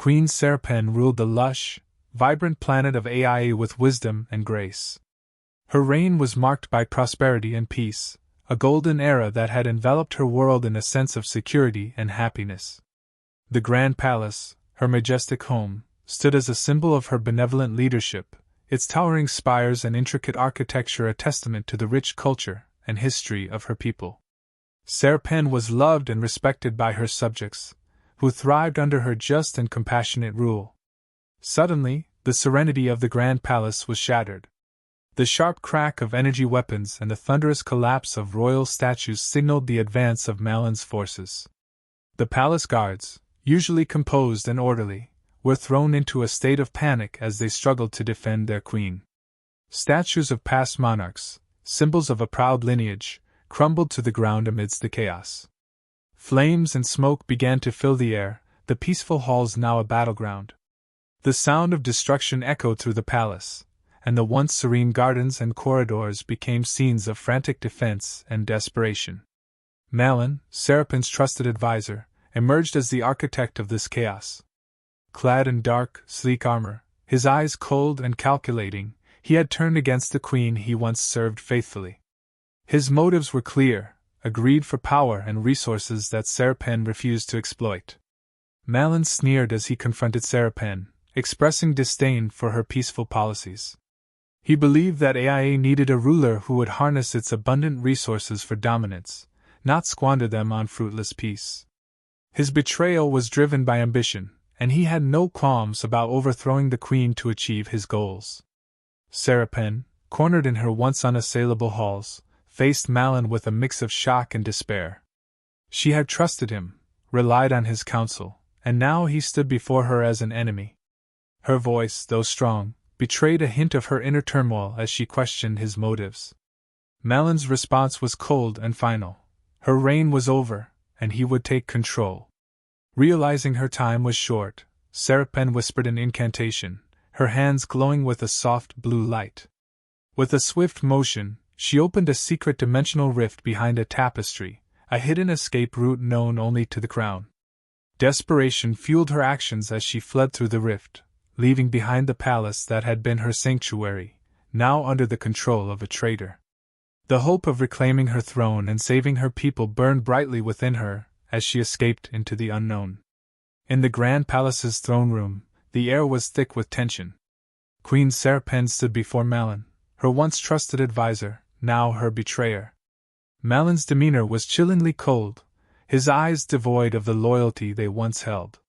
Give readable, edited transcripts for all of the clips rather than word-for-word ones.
Queen Sarapen ruled the lush, vibrant planet of Ai with wisdom and grace. Her reign was marked by prosperity and peace, a golden era that had enveloped her world in a sense of security and happiness. The Grand Palace, her majestic home, stood as a symbol of her benevolent leadership, its towering spires and intricate architecture a testament to the rich culture and history of her people. Sarapen was loved and respected by her subjects, who thrived under her just and compassionate rule. Suddenly, the serenity of the Grand Palace was shattered. The sharp crack of energy weapons and the thunderous collapse of royal statues signaled the advance of Malin's forces. The palace guards, usually composed and orderly, were thrown into a state of panic as they struggled to defend their queen. Statues of past monarchs, symbols of a proud lineage, crumbled to the ground amidst the chaos. Flames and smoke began to fill the air, the peaceful halls now a battleground. The sound of destruction echoed through the palace, and the once serene gardens and corridors became scenes of frantic defense and desperation. Malin, Sarapen's trusted advisor, emerged as the architect of this chaos. Clad in dark, sleek armor, his eyes cold and calculating, he had turned against the queen he once served faithfully. His motives were clear, a greed for power and resources that Sarapen refused to exploit. Malin sneered as he confronted Sarapen, expressing disdain for her peaceful policies. He believed that Ai needed a ruler who would harness its abundant resources for dominance, not squander them on fruitless peace. His betrayal was driven by ambition, and he had no qualms about overthrowing the queen to achieve his goals. Sarapen, cornered in her once unassailable halls, faced Malin with a mix of shock and despair. She had trusted him, relied on his counsel, and now he stood before her as an enemy. Her voice, though strong, betrayed a hint of her inner turmoil as she questioned his motives. Malin's response was cold and final. Her reign was over, and he would take control. Realizing her time was short, Sarapen whispered an incantation, her hands glowing with a soft blue light. With a swift motion, she opened a secret dimensional rift behind a tapestry, a hidden escape route known only to the crown. Desperation fueled her actions as she fled through the rift, leaving behind the palace that had been her sanctuary, now under the control of a traitor. The hope of reclaiming her throne and saving her people burned brightly within her as she escaped into the unknown. In the Grand Palace's throne room, the air was thick with tension. Queen Sarapen stood before Malin, her once trusted advisor, now her betrayer. Malin's demeanor was chillingly cold, his eyes devoid of the loyalty they once held.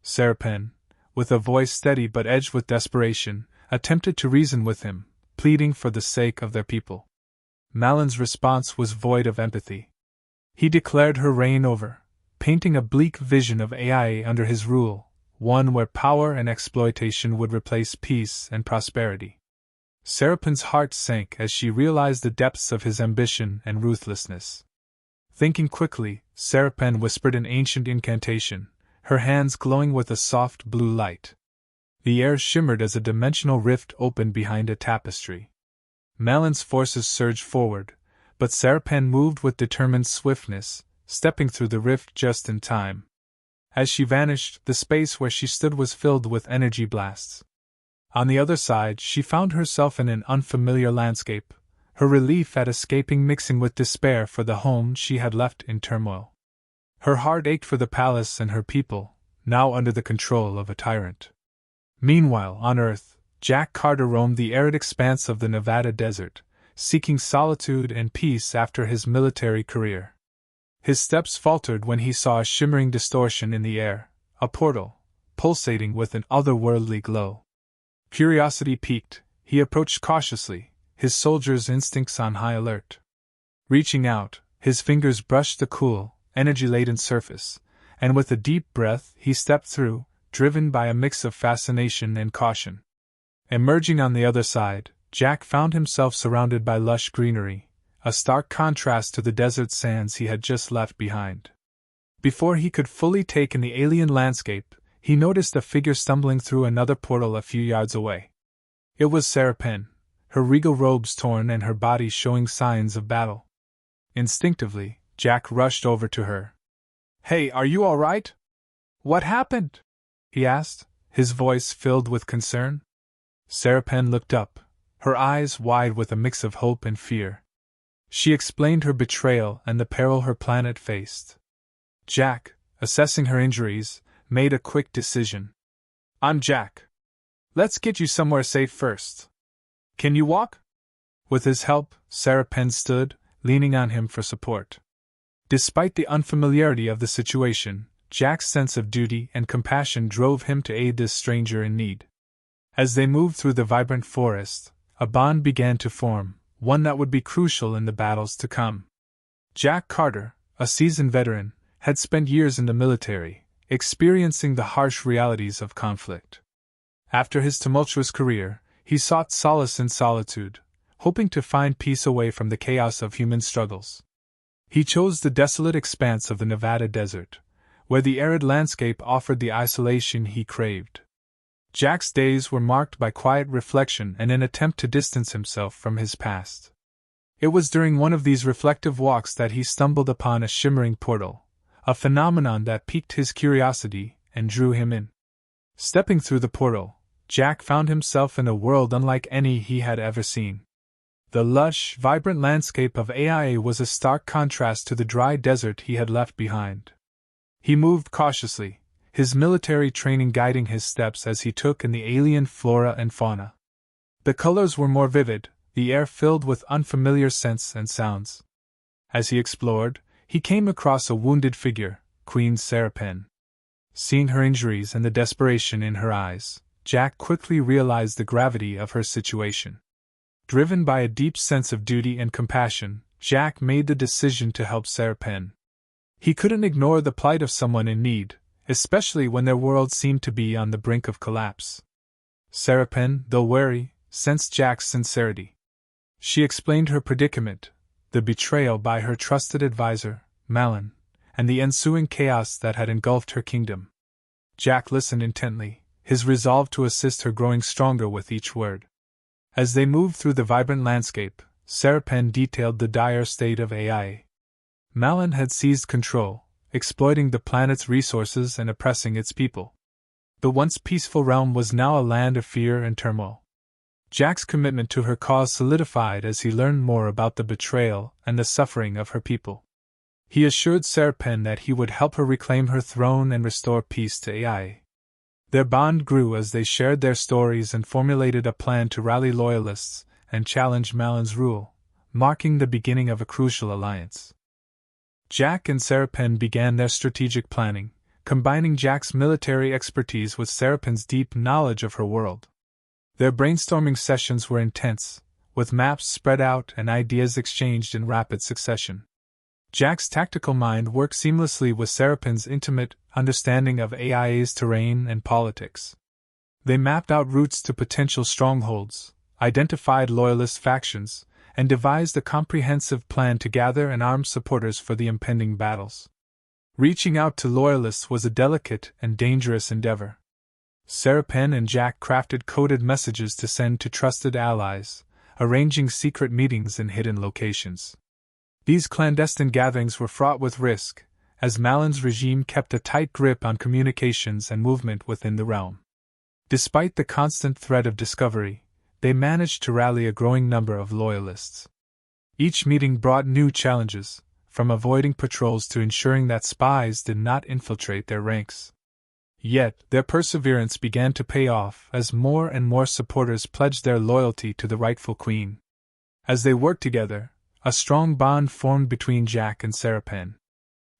Sarapen, with a voice steady but edged with desperation, attempted to reason with him, pleading for the sake of their people. Malin's response was void of empathy. He declared her reign over, painting a bleak vision of Ai under his rule, one where power and exploitation would replace peace and prosperity. Sarapen's heart sank as she realized the depths of his ambition and ruthlessness. Thinking quickly, Sarapen whispered an ancient incantation, her hands glowing with a soft blue light. The air shimmered as a dimensional rift opened behind a tapestry. Malin's forces surged forward, but Sarapen moved with determined swiftness, stepping through the rift just in time. As she vanished, the space where she stood was filled with energy blasts. On the other side, she found herself in an unfamiliar landscape, her relief at escaping mixing with despair for the home she had left in turmoil. Her heart ached for the palace and her people, now under the control of a tyrant. Meanwhile, on Earth, Jack Carter roamed the arid expanse of the Nevada desert, seeking solitude and peace after his military career. His steps faltered when he saw a shimmering distortion in the air, a portal, pulsating with an otherworldly glow. Curiosity piqued, he approached cautiously, his soldier's instincts on high alert. Reaching out, his fingers brushed the cool, energy-laden surface, and with a deep breath he stepped through, driven by a mix of fascination and caution. Emerging on the other side, Jack found himself surrounded by lush greenery, a stark contrast to the desert sands he had just left behind. Before he could fully take in the alien landscape, he noticed a figure stumbling through another portal a few yards away. It was Sarapen, her regal robes torn and her body showing signs of battle. Instinctively, Jack rushed over to her. "Hey, are you all right? What happened?" he asked, his voice filled with concern. Sarapen looked up, her eyes wide with a mix of hope and fear. She explained her betrayal and the peril her planet faced. Jack, assessing her injuries, made a quick decision. "I'm Jack. Let's get you somewhere safe first. Can you walk?" With his help, Sarapen stood, leaning on him for support. Despite the unfamiliarity of the situation, Jack's sense of duty and compassion drove him to aid this stranger in need. As they moved through the vibrant forest, a bond began to form, one that would be crucial in the battles to come. Jack Carter, a seasoned veteran, had spent years in the military, experiencing the harsh realities of conflict. After his tumultuous career, he sought solace in solitude, hoping to find peace away from the chaos of human struggles. He chose the desolate expanse of the Nevada desert, where the arid landscape offered the isolation he craved. Jack's days were marked by quiet reflection and an attempt to distance himself from his past. It was during one of these reflective walks that he stumbled upon a shimmering portal, a phenomenon that piqued his curiosity and drew him in. Stepping through the portal, Jack found himself in a world unlike any he had ever seen. The lush, vibrant landscape of AIA was a stark contrast to the dry desert he had left behind. He moved cautiously, his military training guiding his steps as he took in the alien flora and fauna. The colors were more vivid, the air filled with unfamiliar scents and sounds. As he explored, he came across a wounded figure, Queen Sarapen. Seeing her injuries and the desperation in her eyes, Jack quickly realized the gravity of her situation. Driven by a deep sense of duty and compassion, Jack made the decision to help Sarapen. He couldn't ignore the plight of someone in need, especially when their world seemed to be on the brink of collapse. Sarapen, though wary, sensed Jack's sincerity. She explained her predicament, the betrayal by her trusted advisor, Malin, and the ensuing chaos that had engulfed her kingdom. Jack listened intently, his resolve to assist her growing stronger with each word. As they moved through the vibrant landscape, Sarapen detailed the dire state of AI. Malin had seized control, exploiting the planet's resources and oppressing its people. The once peaceful realm was now a land of fear and turmoil. Jack's commitment to her cause solidified as he learned more about the betrayal and the suffering of her people. He assured Sarapen that he would help her reclaim her throne and restore peace to AI. Their bond grew as they shared their stories and formulated a plan to rally loyalists and challenge Malin's rule, marking the beginning of a crucial alliance. Jack and Sarapen began their strategic planning, combining Jack's military expertise with Sarapen's deep knowledge of her world. Their brainstorming sessions were intense, with maps spread out and ideas exchanged in rapid succession. Jack's tactical mind worked seamlessly with Sarapen's intimate understanding of AIA's terrain and politics. They mapped out routes to potential strongholds, identified loyalist factions, and devised a comprehensive plan to gather and arm supporters for the impending battles. Reaching out to loyalists was a delicate and dangerous endeavor. Sarapen and Jack crafted coded messages to send to trusted allies, arranging secret meetings in hidden locations. These clandestine gatherings were fraught with risk, as Malin's regime kept a tight grip on communications and movement within the realm. Despite the constant threat of discovery, they managed to rally a growing number of loyalists. Each meeting brought new challenges, from avoiding patrols to ensuring that spies did not infiltrate their ranks. Yet, their perseverance began to pay off as more and more supporters pledged their loyalty to the rightful queen. As they worked together, a strong bond formed between Jack and Sarapen.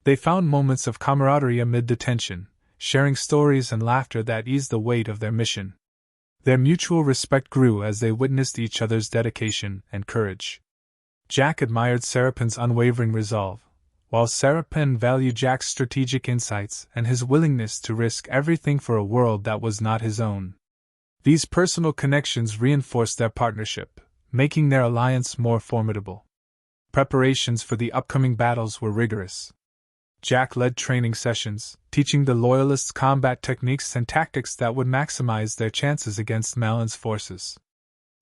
They found moments of camaraderie amid the tension, sharing stories and laughter that eased the weight of their mission. Their mutual respect grew as they witnessed each other's dedication and courage. Jack admired Sarapen's unwavering resolve, while Sarapen valued Jack's strategic insights and his willingness to risk everything for a world that was not his own. These personal connections reinforced their partnership, making their alliance more formidable. Preparations for the upcoming battles were rigorous. Jack led training sessions, teaching the Loyalists combat techniques and tactics that would maximize their chances against Malin's forces.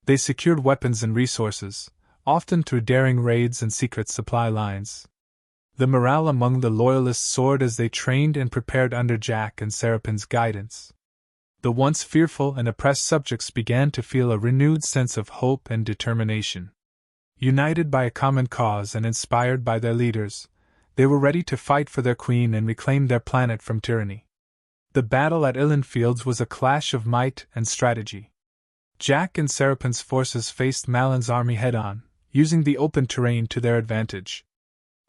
They secured weapons and resources, often through daring raids and secret supply lines. The morale among the Loyalists soared as they trained and prepared under Jack and Sarapen's guidance, The once fearful and oppressed subjects began to feel a renewed sense of hope and determination. United by a common cause and inspired by their leaders, they were ready to fight for their queen and reclaim their planet from tyranny. The battle at Illen Fields was a clash of might and strategy. Jack and Sarapen's forces faced Malin's army head-on, using the open terrain to their advantage.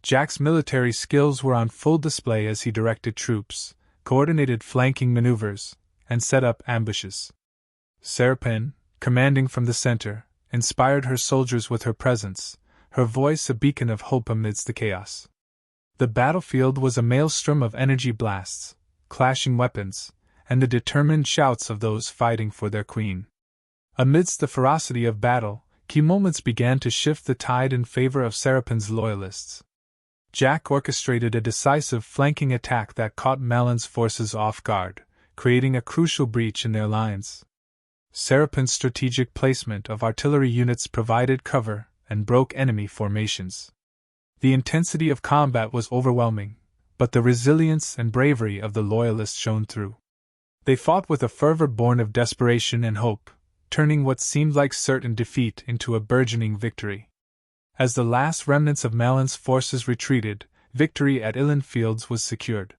Jack's military skills were on full display as he directed troops, coordinated flanking maneuvers, and set up ambushes. Sarapen, commanding from the center, inspired her soldiers with her presence, her voice a beacon of hope amidst the chaos. The battlefield was a maelstrom of energy blasts, clashing weapons, and the determined shouts of those fighting for their queen. Amidst the ferocity of battle, key moments began to shift the tide in favor of Sarapen's loyalists. Jack orchestrated a decisive flanking attack that caught Malin's forces off guard, creating a crucial breach in their lines. Sarapen's strategic placement of artillery units provided cover and broke enemy formations. The intensity of combat was overwhelming, but the resilience and bravery of the loyalists shone through. They fought with a fervor born of desperation and hope, turning what seemed like certain defeat into a burgeoning victory. As the last remnants of Malin's forces retreated, victory at Illen Fields was secured.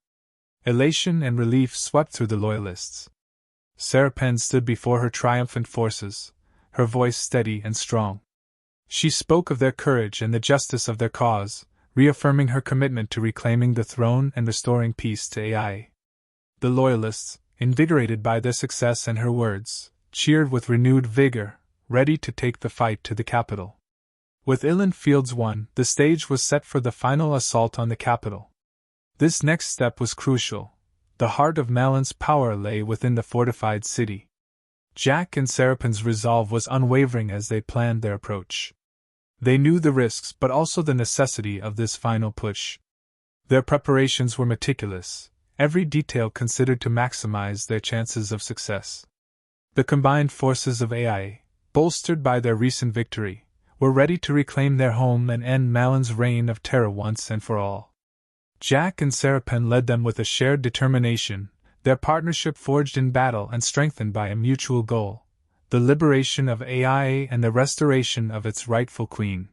Elation and relief swept through the loyalists. Sarapen stood before her triumphant forces, her voice steady and strong. She spoke of their courage and the justice of their cause, reaffirming her commitment to reclaiming the throne and restoring peace to AI. The loyalists, invigorated by their success and her words, cheered with renewed vigor, ready to take the fight to the capital. With Illen Fields won, the stage was set for the final assault on the capital. This next step was crucial. The heart of Malin's power lay within the fortified city. Jack and Sarapen's resolve was unwavering as they planned their approach. They knew the risks but also the necessity of this final push. Their preparations were meticulous, every detail considered to maximize their chances of success. The combined forces of AI, bolstered by their recent victory, were ready to reclaim their home and end Malin's reign of terror once and for all. Jack and Sarapen led them with a shared determination, their partnership forged in battle and strengthened by a mutual goal: the liberation of AI and the restoration of its rightful queen.